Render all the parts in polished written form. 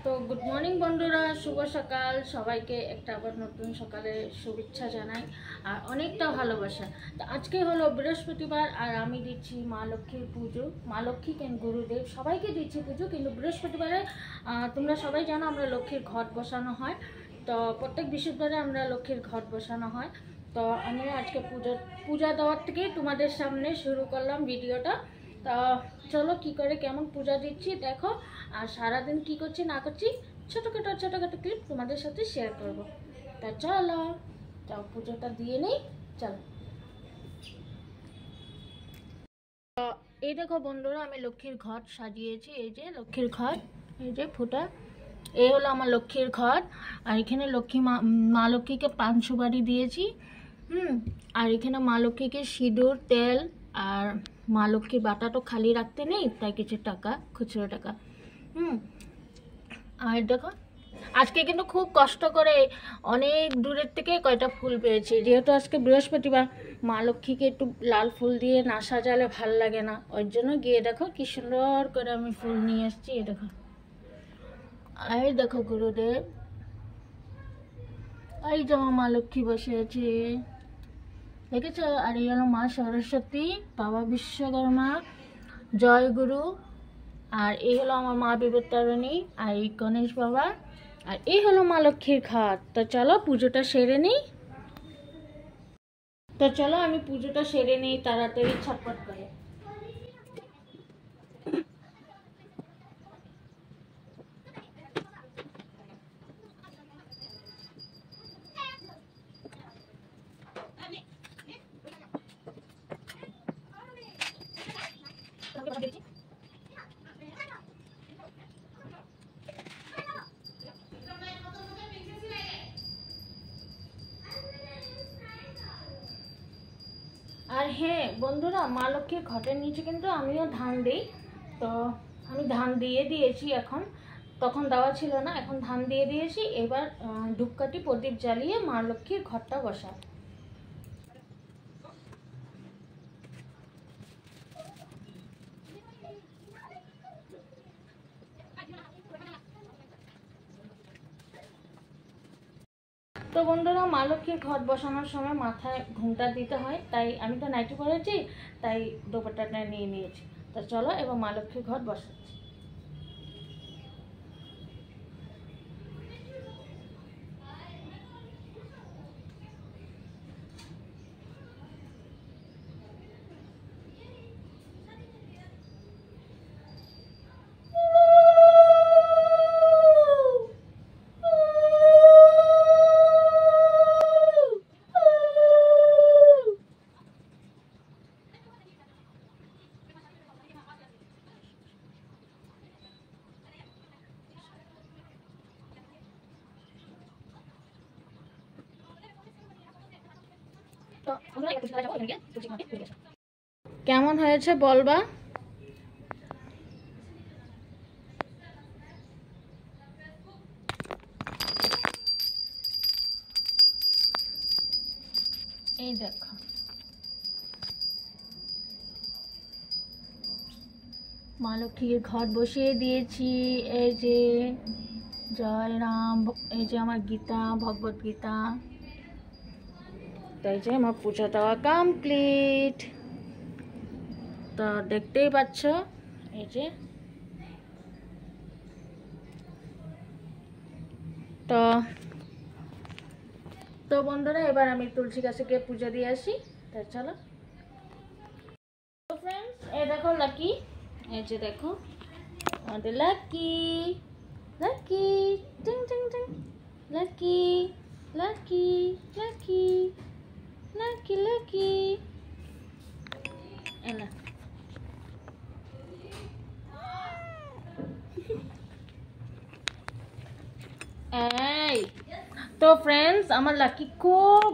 তো good morning বন্ধুরা, শুভ সকাল। সবাইকে একটা আবার নতুন সকালে শুভেচ্ছা জানাই আর অনেকটা ভালোবাসা। তো আজকে হলো বৃহস্পতিবার আর আমি দিচ্ছি মা লক্ষ্মীর পুজো। মা লক্ষ্মী কেন গুরুদেব সবাইকে দিচ্ছি পুজো, কিন্তু বৃহস্পতিবারে তোমরা সবাই জানো আমরা লক্ষ্মীর ঘট বসানো হয়। তো প্রত্যেক বৃহস্পতিবারে আমরা লক্ষ্মীর ঘট বসানো হয়। তো আমি আজকে পূজা দেওয়ার থেকেই তোমাদের সামনে শুরু করলাম ভিডিওটা। তা চলো কি করে কেমন পূজা দিচ্ছি দেখো, আর সারাদিন কি করছি না করছি ছোটোখাটো ক্লিপ তোমাদের সাথে শেয়ার করব। তা চলো যাও পুজোটা দিয়ে নেই, চলো। তো এই দেখো বন্ধুরা, আমি লক্ষ্মীর ঘট সাজিয়েছি। এই যে লক্ষ্মীর ঘট, এই যে ফুটা, এই হলো আমার লক্ষ্মীর ঘট। আর এখানে মা লক্ষ্মীকে পান সুপারি দিয়েছি। আর এখানে মা লক্ষ্মীকে সিঁদুর তেল আর মা লক্ষ্মীর বাটা তো খালি রাখতে নেই, তাই কিছু টাকা, খুচরো টাকা। আর দেখো আজকে কিন্তু খুব কষ্ট করে অনেক দূরের থেকে কয়টা ফুল পেয়েছি, যেহেতু আজকে বৃহস্পতিবার। মা লক্ষ্মীকে একটু লাল ফুল দিয়ে না সাজালে ভাল লাগে না, ওই জন্য গিয়ে দেখো কি সুন্দর করে আমি ফুল নিয়ে এসেছি। এই দেখো, এই দেখো গুরুদেব, এই যে আমার মা লক্ষ্মী বসে আছে, দেখেছো? আর এই হলো মা সরস্বতী, বাবা বিশ্বকর্মা, জয় গুরু। আর এই হলো আমার মা বিপত্তারিণী, আর এই গণেশ বাবা, আর এই হলো মা লক্ষ্মীর ঘাট। তো চলো পুজোটা সেরে নিই। আমি পুজোটা সেরে নিই তাড়াতাড়ি ছটপট করে। আর হ্যাঁ বন্ধুরা, মা লক্ষ্মীর ঘটের নিচে কিন্তু আমিও ধান দিই। তো আমি ধান দিয়ে দিয়েছি এখন, তখন দেওয়া ছিল না, এখন ধান দিয়ে দিয়েছি। এবার ধূপকাঠি প্রদীপ জ্বালিয়ে মা লক্ষ্মীর ঘরটা বসা। তো বন্ধুরা, মা লক্ষ্মীর ঘট বসানোর সময় মাথায় ঘুমটা দিতে হয়, তাই আমি তো নাইটি পরেছি, তাই দোপাট্টাটা নিয়ে নিয়েছি। তো চলো এবার মা লক্ষ্মীর ঘট বসাচ্ছি। কেমন হয়েছে বলবা? এই দেখো, মা লক্ষ্মীর ঘট বসিয়ে দিয়েছি। এই যে জয় রাম, এই যে আমার গীতা, ভগবত গীতা। তাই যে আমার পূজা দেওয়া কমপ্লিট। তো দেখতেই পাচ্ছ, এই যে। তো বন্ধুরা, এবার আমি তুলসী গাছে গিয়ে পুজো দিয়ে আসি। তাই চলো। তো ফ্রেন্ডস, এই দেখো লাকি, এই যে দেখো আমাদের লাকি, লাকি, টিং টিং টিং, lucky lucky lucky lucky lucky, এলা। এই তো ফ্রেন্ডস, আমার লাকি খুব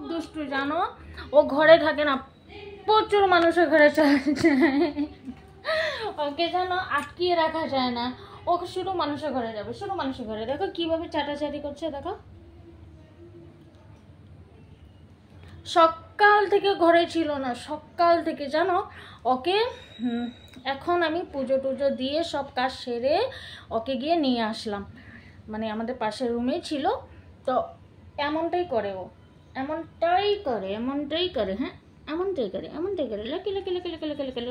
দুষ্টু জানো। ও ঘরে থাকে না, প্রচুর মানুষের ঘরে চলে যায়। ওকে জানো আটকিয়ে রাখা যায় না, ও শুধু মানুষের ঘরে যাবে, শুধু মানুষের ঘরে। দেখো কিভাবে চাটাচাটি করছে, দেখো। সকাল থেকে ঘরে ছিল না, সকাল থেকে জানো। ওকে এখন আমি পুজো টুজো দিয়ে সব কাজ সেরে ওকে গিয়ে নিয়ে আসলাম, মানে আমাদের পাশের রুমেই ছিল। তো এমনটাই করে ও, এমনটাই করে, হ্যাঁ এমনটাই করে lucky lucky lucky lucky lucky lucky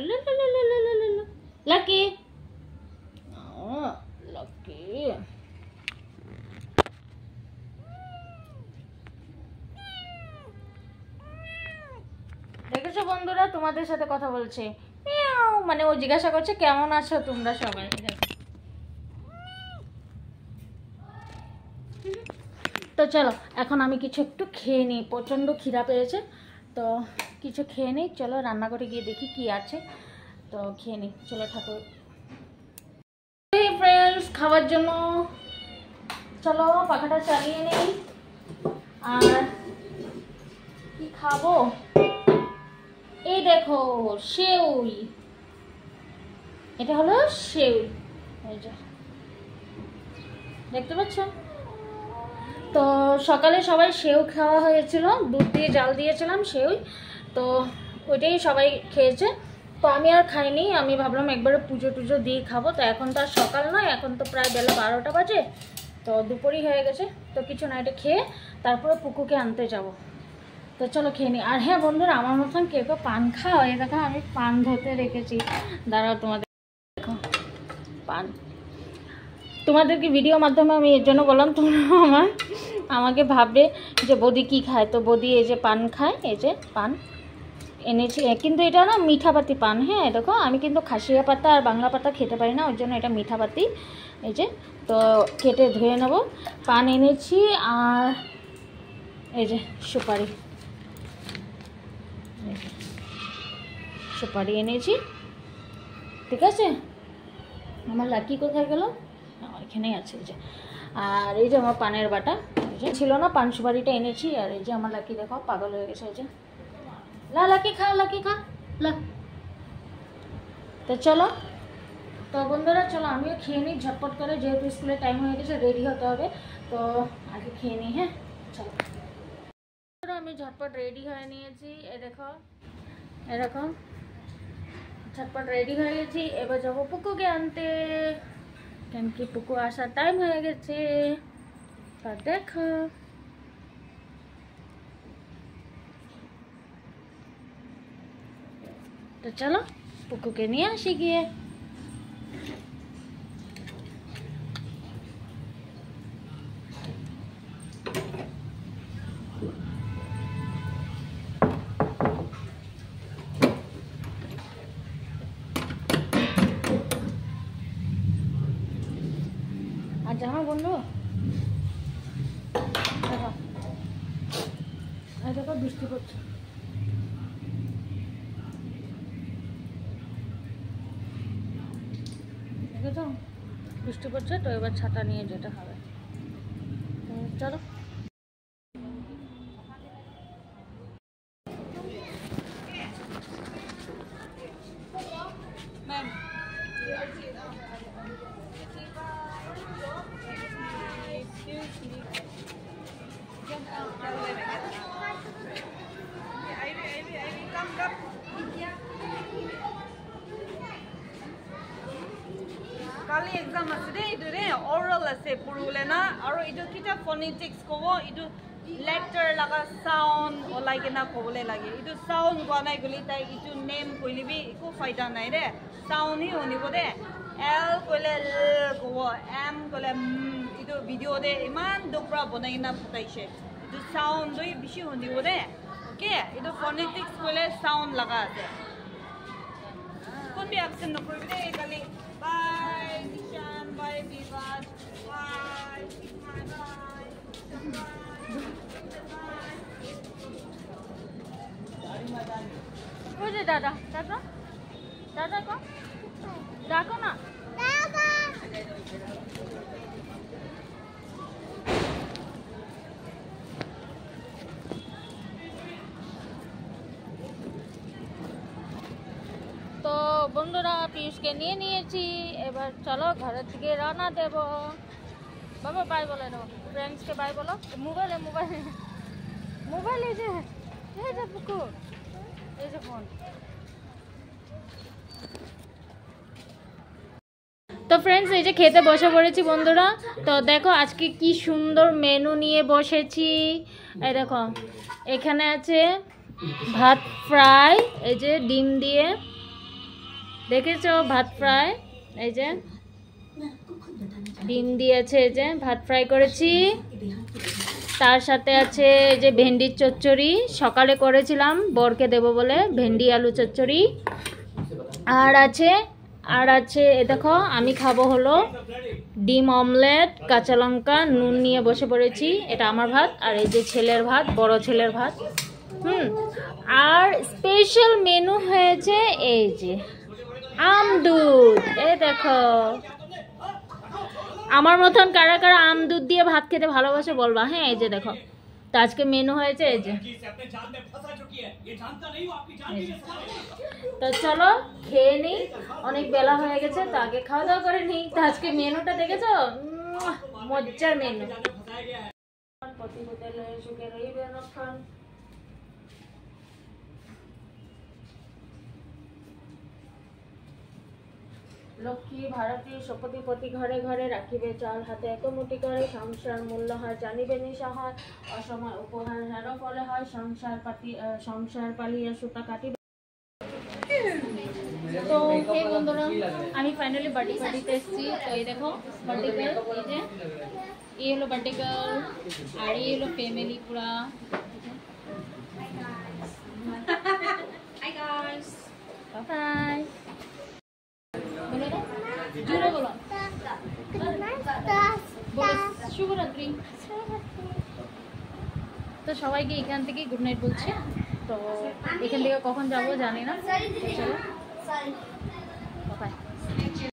lucky lucky. দেখেছো বন্ধুরা, তোমাদের সাথে কথা বলছে, মানে ও জিজ্ঞাসা করছে কেমন আছো তোমরা সবাই। তো চলো এখন আমি কিছু একটু খেয়ে নিই, প্রচণ্ড খিদা পেয়েছে, তো কিছু খেয়ে নিই। চলো রান্না করে গিয়ে দেখি কি আছে, তো খেয়ে নিই। চলো ঠাকুর ফ্রেন্ডস খাওয়ার জন্য চলো পাখাটা চালিয়ে নিই। আর কি খাবো, এই দেখো সেউই, এটা হলো সেউই, এই যে দেখতে পাচ্ছ। তো সকালে সবাই সেউ খাওয়া হয়েছিল, দুধ দিয়ে জাল দিয়েছিলাম সেউই, তো ওইটাই সবাই খেয়েছে। তো আমি আর খাইনি, আমি ভাবলাম একবারে পুজো টুজো দিয়ে খাবো। তো এখন তো আর সকাল নয়, এখন তো প্রায় বেলা 12টা বাজে, তো দুপুরই হয়ে গেছে। তো কিছু না, এটা খেয়ে তারপরে পুকুকে আনতে যাব। তো চলো খেয়ে নিই। আর হ্যাঁ বন্ধুরা, আমার মতন কেউ কেউ পান খাও, এই দেখো আমি পান ধরতে রেখেছি, দাঁড়াও তোমাদের দেখো পান। তোমাদেরকে ভিডিও মাধ্যমে আমি এর জন্য বললাম, তোমরা আমাকে ভাববে যে বৌদি কী খায়। তো বৌদি এই যে পান খায়, এই যে পান এনেছি, কিন্তু এটা না মিঠাপাতি পান। হ্যাঁ দেখো, আমি কিন্তু খাসিয়া পাতা আর বাংলা পাতা খেতে পারি না, ওই জন্য এটা মিঠাপাতি। এই যে তো কেটে ধুয়ে নেব। পান এনেছি আর এই যে সুপারি, সুপারি এনেছি, ঠিক আছে। আমার লাকি কোথায় গেল, এখানেই আছে এই যে। আর এই যে আমার পানের বাটা, এই যে ছিল না, পান সুপারিটা এনেছি। আর এই যে আমার লাকি দেখো পাগল হয়ে গেছে, এই যে লাকি খা, লাকি খা লা। তো চলো, তো বন্ধুরা চলো আমিও খেয়ে নিই ঝটপট করে, যেহেতু স্কুলের টাইম হয়ে গেছে, রেডি হতে হবে। তো আগে খেয়ে নিই, হ্যাঁ চলো। আমি ঝটপট রেডি হয়ে নিয়েছি, এরকম ঝটপট রেডি হয়ে গেছি। এবার যাবো পুকুকে আনতে, কেন কি পুকু আসার টাইম হয়ে গেছে। তা দেখো তো চলো পুকুকে নিয়ে আসি গিয়ে। আর জামা বন্ধু দেখো, দেখো বৃষ্টি পড়ছে, দেখেছো বৃষ্টি পড়ছে। তো এবার ছাতা নিয়ে যেতে হবে, চলো। কালি এক্সাম আছে দেই, ইটো রে অরাল আছে পুরুলে না। আৰু ইটো কিটা ফনেটিক্স কব, ইটো লেটাৰ লাগা সাউন্ড ওলাই কেনা কবলে লাগে। ইটো সাউন্ড কোৱা নাই গলি তাই ইটো নেম কইলিবি একো ফাইদা নাই ৰে, সাউন্ড হি শুনিব দে। এল কইলে কব, এম কইলে ইটো ভিডিও দে ইমান দুপৰা বনাই কিনা ফুটাইছে। ইটো সাউন্ড দই বেছি শুনিব দে, ওকে। ইটো ফনেটিক্স কইলে সাউন্ড লাগা আছে। কোন বি এবসেন্ট নকৰিবি দে কালি। Bye, Nishan. Bye, Vivad. Bye. Bye. ওই যে দাদা, দাদা দাদা কো ডাকো না, তো বন্ধুরা পিউষকে নিয়ে নিয়েছি, এবার চলো ঘরের দিকে রওনা দেব। বাবা বাই বলে দাও, ফ্রেন্ডসকে বাই বলো। মোবাইল এই যে পুকু, এই যে ফোন। তো ফ্রেন্ডস এই যে খেতে বসে পড়েছি বন্ধুরা। তো দেখো আজকে কি সুন্দর মেনু নিয়ে বসেছি। এই দেখো এখানে আছে ভাত ফ্রাই, এই যে ডিম দিয়ে, দেখেছো ভাত ফ্রাই, এই যে ডিম দিয়েছে, এই যে ভাত ফ্রাই করেছি। তার সাথে আছে এই যে ভেন্ডির চচ্চড়ি, সকালে করেছিলাম বরকে দেবো বলে, ভেন্ডি আলু চচ্চড়ি। আর আছে এ দেখো আমি খাবো হলো ডিম অমলেট, কাঁচা লঙ্কা, নুন নিয়ে বসে পড়েছি। এটা আমার ভাত, আর এই যে ছেলের ভাত, বড় ছেলের ভাত। আর স্পেশাল মেনু হয়েছে এই যে আমদুধ। এই দেখো আমার মতন কারা কারা আমদুধ দিয়ে ভাত খেতে ভালোবাসে বলবা। হ্যাঁ এই যে দেখো, তো আজকে মেনু হয়েছে এই যে। তো চলো খেয়ে নিই, অনেক বেলা হয়ে গেছে, তো আগে খাওয়া দাওয়া করে নিই। তো আজকে মেনুটা দেখেছো, মজার মেনু। লক্ষ্মী ভারতী শপথি প্রতি ঘরে ঘরে রাখিবে চাল হাতে এত মুটি করে, সংসার মূল্য হয় জানিবে নিঃসহায়, অসময় উপহার হের ফলে হয় সংসার পালিয়া সুতা কাটি। তো হে বন্ধুরা, আমি ফাইনালি বার্থডে পার্টিতে এসেছি। তো এই দেখো বার্থডে গার্ল, এই যে এই হলো বার্থডে গার্ল, আর এই হলো ফ্যামিলি পুরা। Hi guys, bye. জোরে বলো, শুভরাত্রি। তো সবাইকে এখান থেকে গুড নাইট বলছি। তো এখান থেকে কখন যাবো জানি না।